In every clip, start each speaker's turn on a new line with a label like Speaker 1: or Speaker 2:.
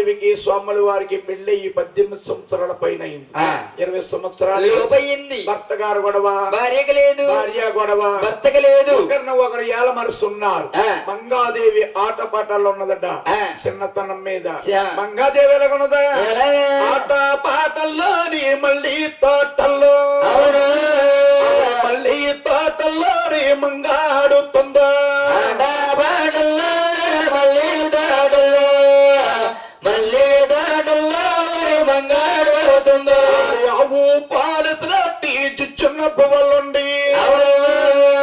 Speaker 1: మంగాదేవికి స్వాముల వారికి పెళ్లి 18 సంవత్సరాల పైన అయింది. 20 సంవత్సరాలు
Speaker 2: లోపయింది.
Speaker 1: భర్త గారు గొడవ,
Speaker 2: భార్యకు లేదు,
Speaker 1: భార్య గొడవ,
Speaker 2: భర్తకు లేదు.
Speaker 1: ఒకరు ఏళ్ళ మనసున్నారు. మంగాదేవి ఆటపాటల్లో ఉన్నదట. చిన్నతనం మీద మంగాదేవి ఎలాగున్నదా? ఆట పాటల్లోని మళ్ళీ తోటల్లో, మళ్ళీ తోటల్లోని మంగాడుతుందా? ఆవు పాలిసినట్టి చుచ్చున్న పువ్వులుండి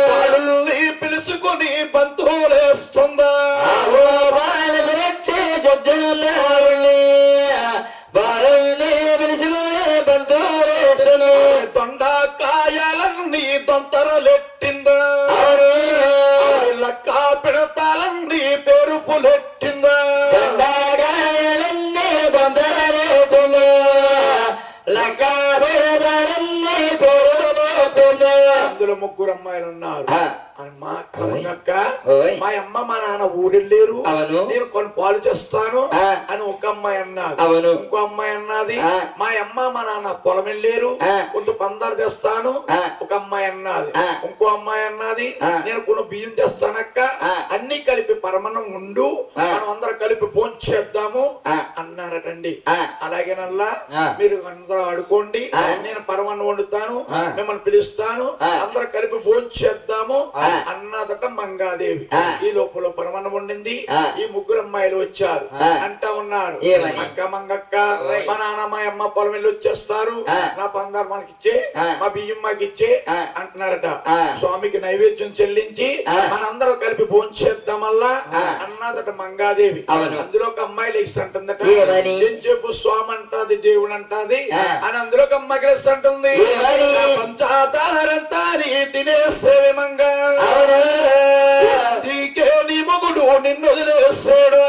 Speaker 1: వాళ్ళని పిలుచుకొని బంతులేస్తుందా? దొండకాయలన్నీ దొంతరలెట్టిందా? లక్క పిడతాలన్నీ పెరుపులెట్టిందా? అందులో 3 అమ్మాయిలు ఉన్నారు. మా అమ్మ మా నాన్న ఊరెళ్ళారు, నేను కొన్ని పాలు చేస్తాను అని ఒక అమ్మాయి అన్నది. ఇంకో అమ్మాయి అన్నది మా అమ్మ మా నాన్న పొలం వెళ్ళారు, కొంత పందారు తెస్తాను ఒక అమ్మాయి అన్నది. ఇంకో అమ్మాయి అన్నది నేను కొన్ని బియ్యం తెస్తానక్క, అన్ని కలిపి పరమన్నం ఉండు, మనం అందరం కలిపి భోంచేద్దాము అన్నారటండి. అలాగేనల్లా మీరు అందరూ ఆడుకోండి, నేను పరమన్నం వండుతాను, మిమ్మల్ని పిలుస్తాను, అందరూ కలిపి భోంచేద్దాము అన్నదట మంగాదేవి. ఈ లోపల పరమన్నం వండింది. ఈ 3 అమ్మాయిలు వచ్చారు, అంటా ఉన్నారు అక్క మంగక్క మా నాన్న మా అమ్మ పొలం వెళ్ళి వచ్చేస్తారు, నా పందారు మనకిచ్చే, మా బియ్యం మాకిచ్చే అంటున్నారట. స్వామికి నైవేద్యం చెల్లించి మనందరూ కలిపి భోంచేద్దామల్లా అన్నదట మంగాదేవి. అందులో ఒక అమ్మాయి లేసి అంటుందట, ఏం చెప్పు స్వామి అంటాది దేవుడు అంటాది అని. అందులో ఒక అమ్మాయి లేసి అంటుంది, పంచాదారంతా తినేసేవి మంగా, అందుకే నీ మొగుడు నిన్ను వదిలేసాడు.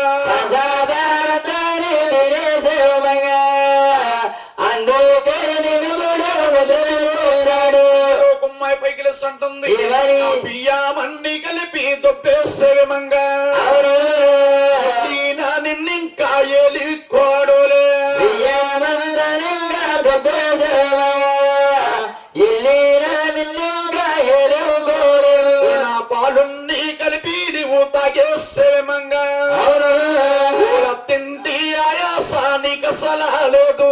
Speaker 1: అమ్మాయి పైకి లేసి అంటుంది, బియ్యామన్నీ కలిపి దొబ్బేసేవి మంగా, నిన్నింకా ఏలి కోడోలే పాలున్ని కలిపి నీవు తాగేసేమంగా, తింటి ఆయాసానికి సలహాలేదు.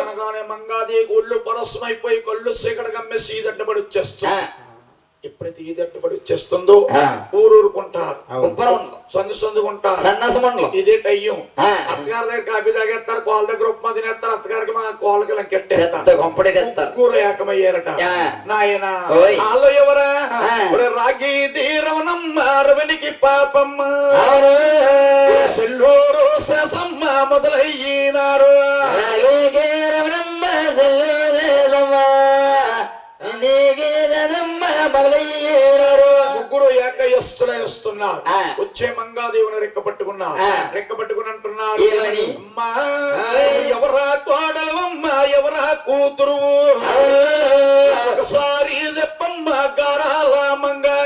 Speaker 1: అనగానే మంగాదేవి ఒళ్ళు పరస్మైపోయి కళ్ళు చీకటి కమ్మేసి ఈదడ్డబడి వచ్చేస్తుంది. ఎప్పుడైతే ఈదడ్డబడి వచ్చేస్తుందో ఊరూరుకుంటారు, సందుకుంటారు, ఇదే టయ్యం. అత్తగారి దగ్గర కాపీ తాగేస్తారు, కోళ్ళ దగ్గర ఉప్మా తినేస్తారు, అత్తగారికి మా కోళ్ళకి లంకెట్టేస్తారు. ముగ్గురు ఏకమయ్యారట. నాయన వాళ్ళు ఎవరా? రాగి దీరవనమ్మ రవనికి పాపమ్మ సెల్లూరు శేషమ్మ మొదలయ్యినారు. ముగ్గురు ఏకయస్తులై వస్తున్నారు. వచ్చే మంగాదేవుని రెక్క పట్టుకున్నారు. రెక్క పట్టుకుని అంటున్నారు, అమ్మా ఎవరా కోడలమ్మ, ఎవరా కూతురు, ఒకసారి చెప్పమ్మ గారాల మంగా.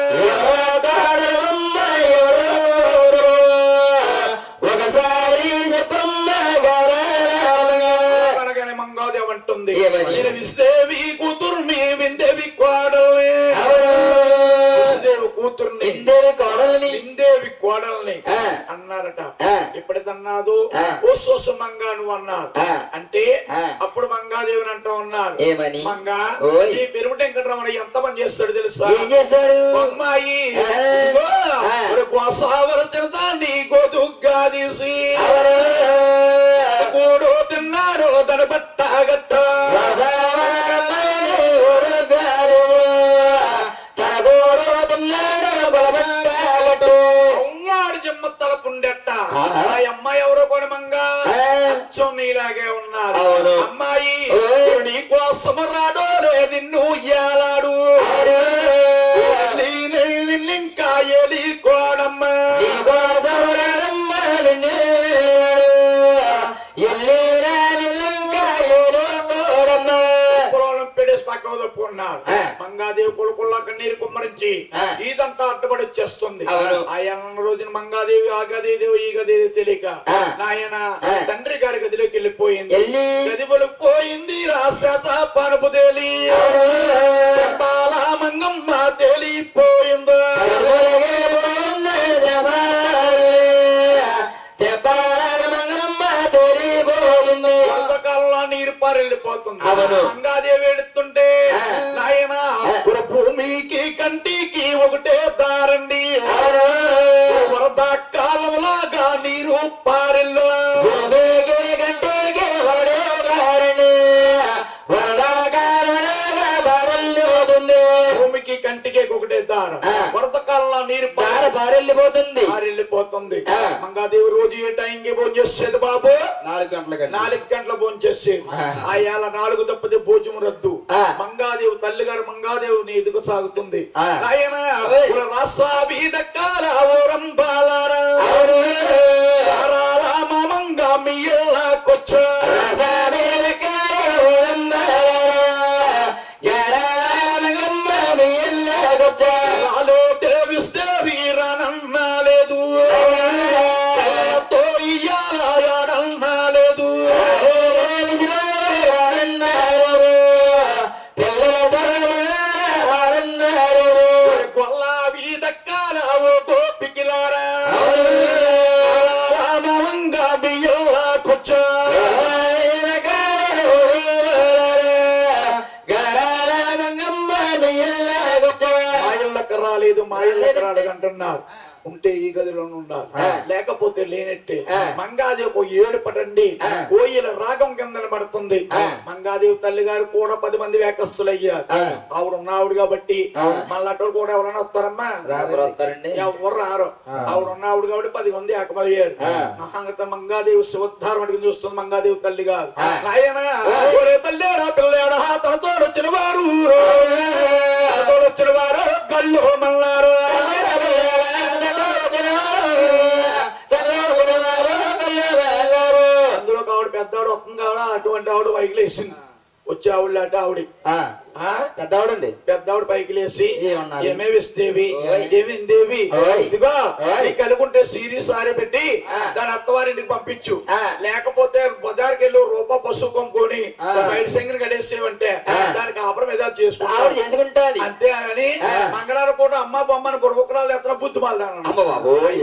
Speaker 1: అనగానే మంగాదేవి అంటుంది, నేను విశ్వేవి కూతురుని విందేవి కోడల్ని, కూతుర్ని విందేవి కోడల్ని అన్నారట. ఎప్పుడైతే అన్నాదు ఓ సోసమంగా నువ్వు అన్నారు అంటే అప్పుడు మంగాదేవిని అంటూ ఉన్నారు, మంగా ఈ పెరుగు వెంకటరమణ ఎంత పని చేస్తాడు తెలుసా? అమ్మాయి గోసావర తినదాన్ని గోదుగ్గా తీసి కూడు తిన్నారు దాని బట్టాగట్ట తలపుండెట్ట. అమ్మాయి ఎవరో కొనమంగా అచ్చం నీలాగే ఉన్నారు. అమ్మాయి నీ కోసం రాడోలే నిన్ను ఏలాడు, నిన్నింకా ఎలి కోడమ్మ పెడేసి పక్క అన్నాడు. మంగాదేవి కొలుకుల్లా కన్నీరు కుమ్మరించి ఇదంతా అడ్డుపడి వచ్చేస్తుంది. ఆయన రోజున మంగాదేవి ఆ గదేదేవి ఈ గదేదేవి తెలియక నాయన తండ్రి గారి గదిలోకి వెళ్ళిపోయింది. గదిలోకి పోయింది రాశాత పనుపు తేలి మంగమ్మ తేలిపోయింది. నీరు పారెళ్ళిపోతుంది. మంగాదేవి ఎడుతుంటే నాయన భూమికి కంటికి ఒకటే దారండి. వరద కాలంలాగా నీరు పారెళ్ళు భూమికి కంటికి ఒకటే దారం. వరద కాలంలో నీరు పారెళ్ళిపోతుంది. మంగాదేవి రోజు ఏ టైంకి భోజనం చేసేది బాబు? 4 గంటల భోజనం చేసేది. ఆ ఏళ్ళ 4 తప్పితే భోజనం రద్దు. మంగాదేవి తల్లి గారు మంగాదేవిని ఎదుగు సాగుతుంది. ఆయన మంగా మీ కొచ్చా అంటున్నారు. ఉంటే ఈ గదిలోనే ఉండాలి, లేకపోతే లేనట్టే. మంగాదేవి ఒక ఏడు పడండి కోయిల రాగం కింద పడుతుంది. మంగాదేవి తల్లి గారు కూడా 10 మంది వేకస్తులు అయ్యారు. ఆవిడ ఉన్నావిడు కాబట్టి మళ్ళీ కూడా ఎవరైనా వస్తారమ్మా? ఎవరు రారు. ఆవిడ ఉన్నావిడు కాబట్టి 10 మంది ఏకమయ్యారు. మంగాదేవి శివోద్ధారం అడిగి చూస్తుంది మంగాదేవి తల్లి గారు. ఆయన తల్లేడా పిల్లేడా తనతో వచ్చిన వారు గల్లు మల్లారు. అందులో ఆవిడ పెద్దవాడు వస్తుంది కావడా అటువంటి ఆవిడ వైకిలు వేసింది. వచ్చి ఆవిడ అట ఆవిడ పెద్దవాడండి. పెద్దవాడు పైకి లేసి ఏమేవిస్తేవి ఏమిందేవి ఇదిగో నీ కలుగుంటే సీరీ సారి పెట్టి దాని అత్తవారింటికి పంపించు, లేకపోతే బజార్కి వెళ్ళి రూపాయి పశువు కొనుక్కొని బయట సంగిని కడేసేవంటే దానికి ఆపరం ఏదో చేసుకుంటాది. అంతేగాని మంగళవారం పూట అమ్మ బొమ్మని బుర్రకురాలు ఎత్తన బుద్ధి మళ్ళీ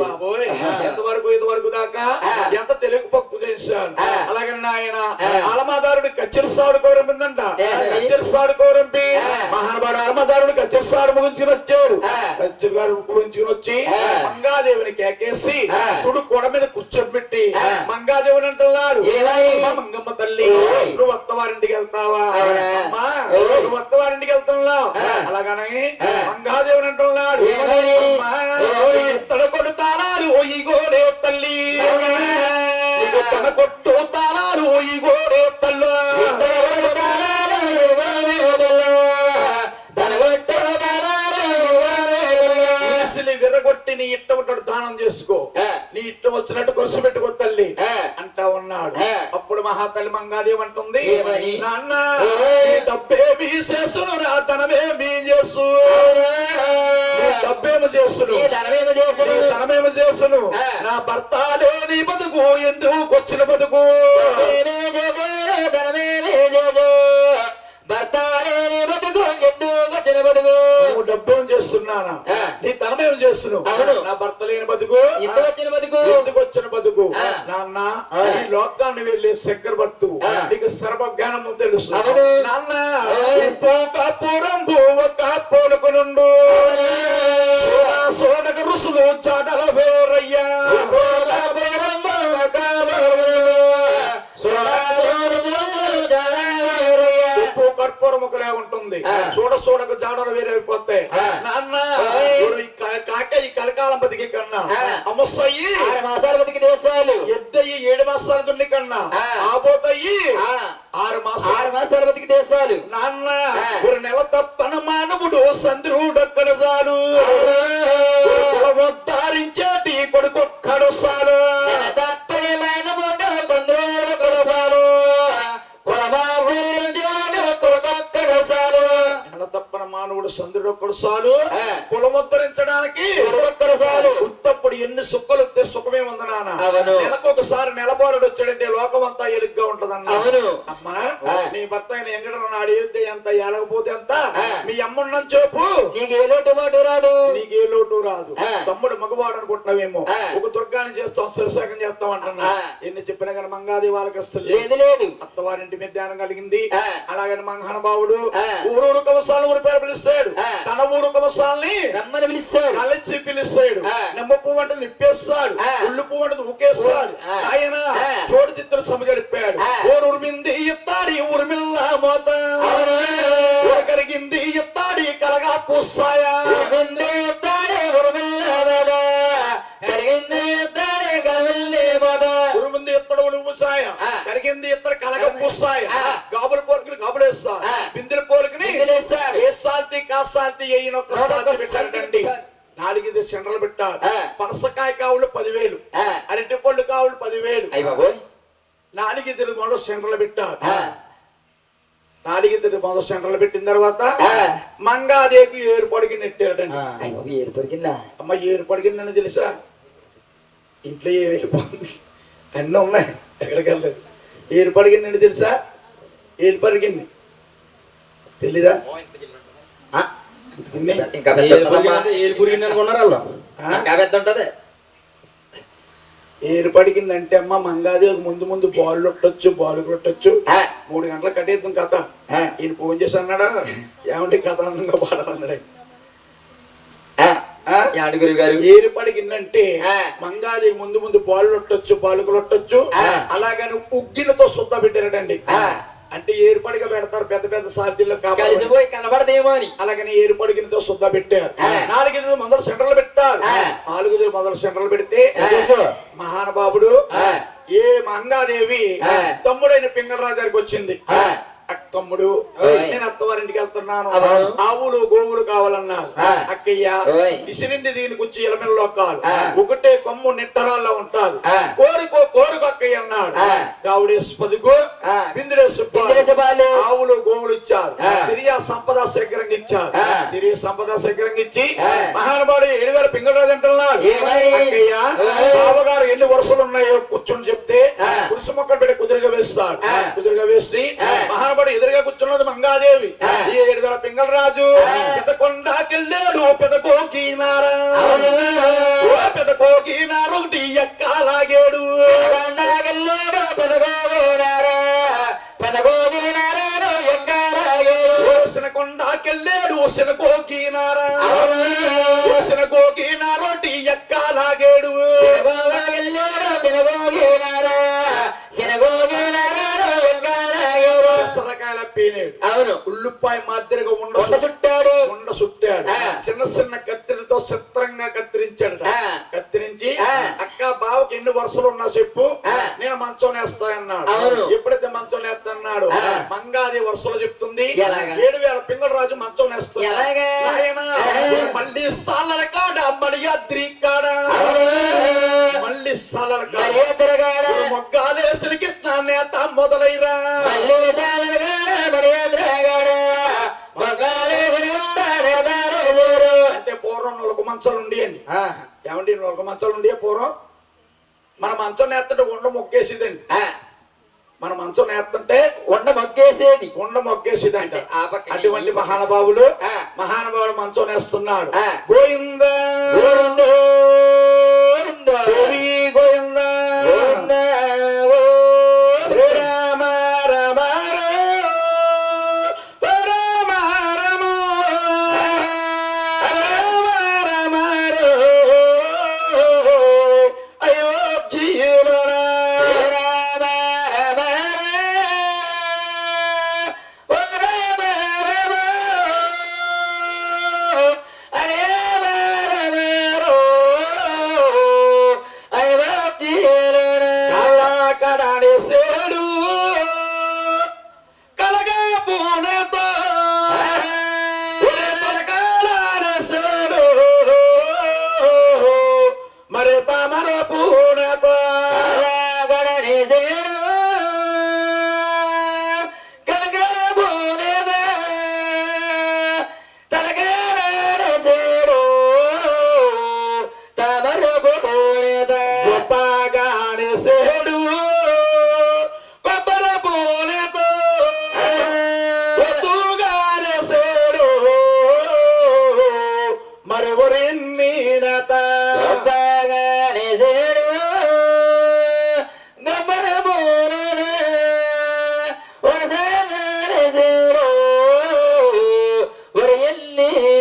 Speaker 1: బాబోయ్ ఇంతవరకు దాకా ఎంత తెలుగు పక్కు చేశాను. అలాగే ఆయన ఆలమాదారుడు కచ్చరిసాడు కోరంపిందంట. కచ్చరిసాడు కోరంపి మహానుభావుడు ఆలమాదారుడు కచ్చరిసాడు ముగించుకుని వచ్చాడు. కచ్చరి గారు ముగించుకుని వచ్చి మంగాదేవిని కేకేసి తుడు కొడ మీద కూర్చోబెట్టి మంగాదేవిని అంటున్నాడు, మంగమ్మ తల్లి నువ్వు అత్తవారింటికి వెళ్తావా? నువ్వు అత్తవారింటికి వెళ్తున్నావు. అలాగని మంగాదేవిని అంటున్నాడు, ఇత్తడ కొడుతాడు ఈ గోడే తల్లి తన కొట్టు తాళాలు ఈ గోడే తల్లు విర్రగొట్టి నీ ఇష్టం ఉంటాడు దానం చేసుకో, నీ ఇష్టం వచ్చినట్టు ఖర్చు పెట్టుకో తల్లి అంటా ఉన్నాడు. అప్పుడు మహాతల్లి మంగాదేవి అంటుంది, నాన్న డబ్బేమీ చేసును నా ధనమేమీ చేసు, డబ్బేమో చేసును ధనమేమో చేసును, నా భర్త లేని బతుకు ఎందుకు వచ్చిన బతుకు నువ్వు డబ్బేం చేస్తున్నానా నీ తనమేం చేస్తున్నావు, నా భర్త లేని బతుకు ఎందుకు వచ్చిన బతుకు. నాన్న ఈ లోకాన్ని వెళ్ళి చక్రవర్తు నీకు సర్వజ్ఞానము తెలుసు. నాన్న పూరం ఒక పోలుకు నుండు సోడక రుసులు చాటల వేరయ్యా కర్పూరముఖలే ఉంటుంది. చూడక జాడలు వేరైపోతాయి. నాన్న కాక ఈ కలకాలం బతికి కన్నా అమ్మయ్యి
Speaker 2: 6 మాసాలు బతికి దేశాలు
Speaker 1: ఎద్దయ్యి 7 మాసాలు దున్ని కన్నా ఆపోతాయి 6 మాసాలు బతికి దేశాలు. నాన్న ఒక నెల తప్పన మానవుడు సంద్రుడక్కడ చాలు ధారించేటి కొడుకొక్కడు చాలు మానవుడు చంద్రుడు ఒక్కడు చాలు కులముద్ధరించడానికి ఉత్తప్పుడు ఎన్ని సుక్కలు వస్తే సుఖమే ఉంది నాన్న. నెలకు ఒకసారి నెలబోరుడు వచ్చాడంటే లోకం అంతా ఎలుగ్గా ఉంటదన్న. అమ్మా నీ భర్త ఆయన ఎంగడరా నాడు ఏలితే ఎంత ఏలకపోతే ఎంత మీ అమ్ముండని చెప్పు నీకే లోటు రాదు. తమ్ముడు మగవాడు అనుకుంటున్నావేమో ఒక దుర్గాన్ని చేస్తాం శిరసాగం చేస్తాం అంటున్నా. ఎన్ని చెప్పినా కానీ మంగాది వాళ్ళకి వస్తుంది అత్తవారింటి మీద ధ్యానం కలిగింది. అలాగని మంగహనబావుడు ఊరూరు కవసాలను ఊరి పేరు పిలుస్తాడు. తన ఊరు కవసాలని కలిసి పిలుస్తాడు. నిమ్మ పువ్వు అంటే నిప్పేస్తాడు, ఉల్లు పువ్వు అంటే ఊకేస్తాడు. ఆయన చోటు చిత్ర సభ గడిపాడు. ఊరుమింది ఇత్తాడి ఊర్మిల్ల మోత కరిగింది ఇత్తాడి కలగా పూసాయా ఉరుమింది ఇత్తడు ఉలుపుసాయ కరిగింది ఇత్తడు కలగ పూసాయ గాబుల పోలికలు గాబులేస్తా బిందెల పోలికని ఏ సాల్తీ కాసాల్తీ అయిన పెట్టారండి. 4 సెంటర్లు పెట్టారు. పనసకాయ కావులు 10,000, అరటి పళ్ళు కావులు 10,000. 4 మొదలు సెంటర్లు పెట్టారు. 4 మొదలు సెంటర్లు పెట్టిన తర్వాత మంగాదేవి ఏరుపడికి నెట్టారటండి. అమ్మ ఏరుపడికిందని తెలుసా? ఇంట్లో ఏ వెళ్ళిపోతుంది అన్నీ ఉన్నాయి, ఎక్కడికి వెళ్ళలేదు. ఏరుపడికిందని తెలుసా? ఏరుపడికింది తెలీదా? ఏరుపడికిందంటే అమ్మ మంగాది ముందు ముందు బాల్ కొట్టొచ్చు, బాల్ కొట్టొచ్చు. 3 గంటలు కట్టేద్దాం కథ. ఈయన ఫోన్ చేసి అన్నాడా ఏమంటే కథ అందంగా పాడాలన్నాడు. ఏరుపడికిందంటే మంగాది ముందు ముందు బాల్ కొట్టొచ్చు, బాల్ కొట్టొచ్చు. అలాగని ఉగ్గినతో శుద్ధ పెట్టారటండి. అంటే ఏర్పడిగా పెడతారు పెద్ద పెద్ద సాధ్యంలో కనబడదేమో అని. అలాగని ఏర్పడిగినతో శుద్ధ పెట్టారు. 4 మొదలు సెంటర్లు పెట్టారు. 4 మొదలు సెంటర్లు పెడితే మహానుభావుడు ఏ మంగాదేవి తమ్ముడైన పింగళరాజు దగ్గరికి వచ్చింది. తమ్ముడు నేను అత్తవారింటికి వెళ్తున్నాను, ఆవులు గోవులు కావాలన్నారు. అక్కయ్య ఇసిరింది దీనికి వచ్చి ఇలమిల్లో కాదు, ఒకటే కొమ్ము నిట్టరాల్లో ఉంటారు, కోరుకో కోరుకు అక్కయ్య అన్నాడు. కావుడేసి 10 బిందుడేసి ఆవులు గోవులు ఇచ్చారు. సిరియా సంపద సేకరంగా ఇచ్చారు. సిరియా సంపద సేకరంగా ఇచ్చి మహానుభావుడు 7,000 పింగళరాజు అంటున్నాడు. అక్కయ్య బావగారు ఎన్ని వరుసలు ఉన్నాయో కూర్చొని చెప్తే పురుష మొక్కలు పెట్టి కుదురుగా వేస్తాడు. కుదురుగా వేసి మహానుభావుడు ఎదురుగా కూర్చున్నది మంగాదేవి. 7,000 పింగళరాజు పెదకొండకెళ్ళాడు. పెదకోకినారా పెదకోకినారు ఒకటి ఎక్కాలాగాడు. శనకొండకెళ్ళాడు శనకోకినారా శనకోకినారు ఒకటి ఎక్కాలాగాడు. అవును ఉల్లిపాయ మాదిరిగా ఉండ చుట్టాడు. చిన్న చిన్న కత్తిరితో చిత్రంగా కత్తిరించాడు. కత్తిరించి అక్క బావకి ఎన్ని వరుసలు ఉన్నా చెప్పు, నేను మంచం వేస్తానన్నాడు. ఎప్పుడైతే మంచం వేస్తాన్నాడు మంగాది వరుసలు చెప్తుంది. 7,000 పింగళరాజు మంచం వేస్తుంది. మళ్ళీ సాలల కాడ మలియాద్రి కాడ మళ్ళీ సాలల కాడ మొగ్గాలేసిన కృష్ణ నేత మొదలైరా. అంటే పూర్వం 4 మంచాలు ఉండేయండి. ఏమండి 4 మంచాలు ఉండే పూర్వం. మన మంచం నేస్తుంటే ఉండ మొక్కేసేదండి. మన మంచం నేస్తుంటే ఉండ మొక్కేసేది అంటే అటువంటి మహానుభావుడు మంచం నేస్తున్నాడు. గోవిందా గోవిందా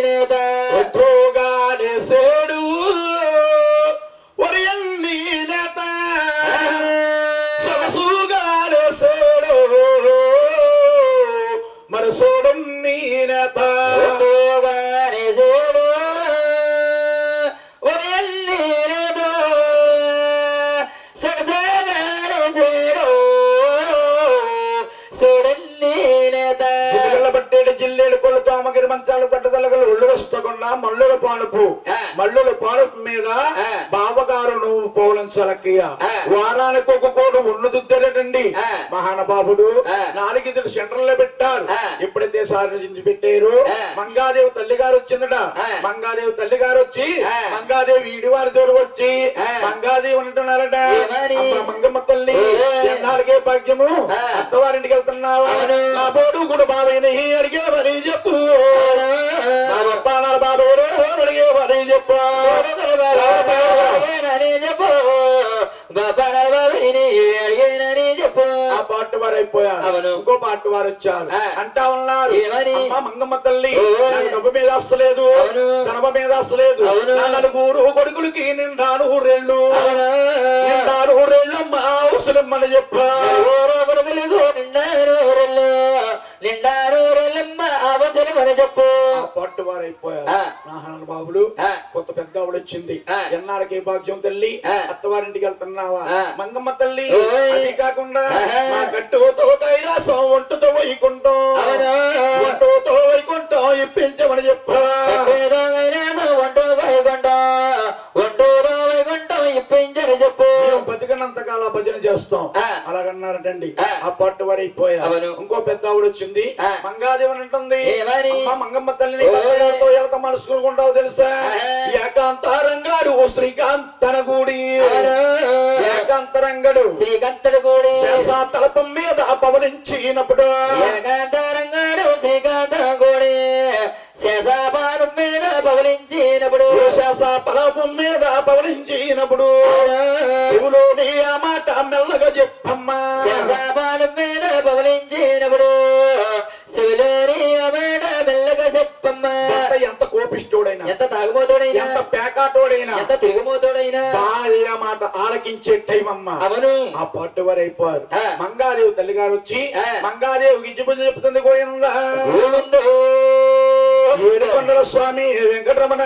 Speaker 2: నేత
Speaker 1: ఉద్యోగాలేసేడు ఒరియల్లి నేత సొగసుగాలేసేడు మరి చూడన్ని నేత
Speaker 2: ఉద్యోగాలేసేడు ఒరియల్లి నేత సగసగాలేసేడు చూడల్లి నేత
Speaker 1: బట్టేడు జిల్లేడు కొలు తోమగిరి మంచాలు తట్టుదలగలు ఒళ్ళు వస్తకుండా మల్లుల పానుపు మల్లుల పానుపు మీద బావగారు నువ్వు పౌలం సలక్కయ్య వారానికి ఒక కోడు ఒళ్ళు దుద్దరటండి మహానుభావుడు 4 సెంటర్లో పెట్టారు. ఎప్పుడైతే సార్జించి పెట్టారు మంగాదేవి తల్లి గారు వచ్చిందట. మంగాదేవి తల్లి గారు వచ్చి మంగాదేవి ఈడివారి జోరు వచ్చి మంగాదేవి ఉంటున్నారట. మంగమ్మ తల్లి ఎన్నాళ్ళకే భాగ్యము అత్తవారింటికి వెళ్తున్నావా నా బోడు కూడా బాబైన అడిగే మరి చెప్పు నా బప్పానాలు బాబేరు అడిగే మరి చెప్పు
Speaker 2: చెప్పు
Speaker 1: ఆ పాటు వారు అయిపోయారు. ఇంకో పాటు వారు వచ్చారు అంటా ఉన్నారు అమ్మ మంగమ్మ తల్లి నాకు డబ్బు మీద వస్తలేదు ధనమ మీద వస్తలేదు నా 4 కొడుకులకి నిండా 100 అమ్మ అవసరమ్మని చెప్పా
Speaker 2: చెప్పు
Speaker 1: పట్టు వారు అయిపోయారు. నాహనాలు బాబులు కొత్త పెద్ద ఆవిడ వచ్చింది. ఎన్నాళ్ళకి భాగ్యం తల్లి అత్తవారింటికి వెళ్తున్నావా మంగమ్మ తల్లి అది కాకుండా మా గట్టుతో కైలాసం ఒంటుతో వైకుంటాం ఒంటుతో వైకుంటాం ఇప్పించమని చెప్పా
Speaker 2: ఇప్పించని చెప్పు
Speaker 1: బతికినంతకాల భజన చేస్తాం అలాగన్నారటండి. ఆ పట్టు వారు అయిపోయారు. ఇంకో పెద్ద ఆవిడ వచ్చింది మంగాదేవి అంటుంది మంగమ్మ తల్లిని భర్తగారితో ఎంత మనసుకుంటావు తెలుసా ఏకాంతరంగాడు శ్రీకాంత్ తన గుడి ఏకాంతరంగడు
Speaker 2: శ్రీకాంతుడు గుడి
Speaker 1: తలపం మీద పవలించినప్పుడు
Speaker 2: ఏకాంతరంగాడు శ్రీకాంత గుడి శేషాపానం మీద పవలించినప్పుడు
Speaker 1: పలపం మీద పవలించినప్పుడు శివులోని ఆ మాట మెల్లగా చెప్పమ్మా
Speaker 2: శేషాపానం మీద పవలించినప్పుడు శివులోని ఆ మాట మెల్లగా చెప్పమ్మా
Speaker 1: ఎంత కోపిష్టోడైనా
Speaker 2: ఎంత తాగుమోతోడైనా
Speaker 1: ఎంత పేకాటోడైనా
Speaker 2: ఎంత తిరుగుమోతోడైనా
Speaker 1: భార్య మాట ఆలకించే టైం అమ్మ.
Speaker 2: అవును
Speaker 1: ఆ పట్టు వారు అయిపోయారు. మంగాదేవి తల్లి గారు వచ్చి మంగాదేవి గిజ్జిబుజ్జి చెప్తుంది గోవిందా ఏడుకొండల స్వామి వెంకటరమణ